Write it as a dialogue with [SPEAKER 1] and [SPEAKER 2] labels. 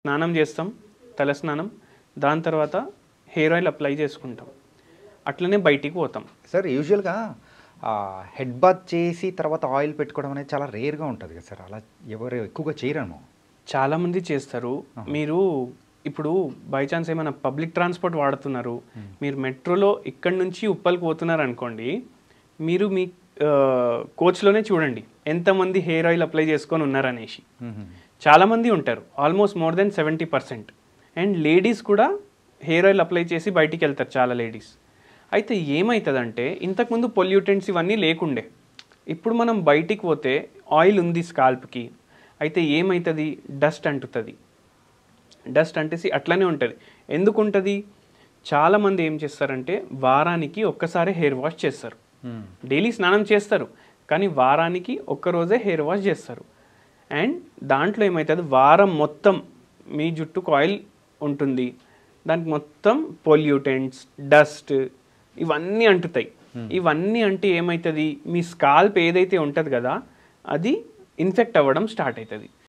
[SPEAKER 1] స్నానం చేస్తాం, తల స్నానం, దాని తర్వాత హెయిర్ ఆయిల్ అప్లై చేసుకుంటాం, అట్లనే బయటికి పోతాం.
[SPEAKER 2] సార్ యూజువల్గా హెడ్ బాత్ చేసి తర్వాత ఆయిల్ పెట్టుకోవడం అనేది చాలా రేర్గా ఉంటుంది కదా సార్, అలా ఎవరు ఎక్కువగా చేయరేమో.
[SPEAKER 1] చాలామంది చేస్తారు. మీరు ఇప్పుడు బై ఛాన్స్ ఏమైనా పబ్లిక్ ట్రాన్స్పోర్ట్ వాడుతున్నారు, మీరు మెట్రోలో ఇక్కడి నుంచి ఉప్పల్కి పోతున్నారు అనుకోండి, మీరు మీ కోచ్లోనే చూడండి ఎంతమంది హెయిర్ ఆయిల్ అప్లై చేసుకొని ఉన్నారనేసి. చాలామంది ఉంటారు, almost more than 70%. And ladies కూడా హెయిర్ ఆయిల్ అప్లై చేసి బయటికి వెళ్తారు చాలా లేడీస్. అయితే ఏమవుతుందంటే ఇంతకుముందు పొల్యూటెంట్స్ ఇవన్నీ లేకుండే, ఇప్పుడు మనం బయటికి పోతే ఆయిల్ ఉంది స్కాల్ప్కి, అయితే ఏమవుతుంది, డస్ట్ అంటుతుంది. డస్ట్ అంటేసి అట్లనే ఉంటుంది. ఎందుకు ఉంటుంది? చాలామంది ఏం చేస్తారంటే వారానికి ఒక్కసారి హెయిర్ వాష్ చేస్తారు, డైలీ స్నానం చేస్తారు, కానీ వారానికి ఒక్కరోజే హెయిర్ వాష్ చేస్తారు. అండ్ దాంట్లో ఏమవుతుంది, వారం మొత్తం మీ జుట్టుకు ఆయిల్ ఉంటుంది, దానికి మొత్తం పొల్యూటెంట్స్, డస్ట్ ఇవన్నీ అంటుతాయి. ఇవన్నీ అంటే ఏమవుతుంది, మీ స్కాల్ప్ ఏదైతే ఉంటుంది కదా అది ఇన్ఫెక్ట్ అవ్వడం స్టార్ట్ అవుతుంది.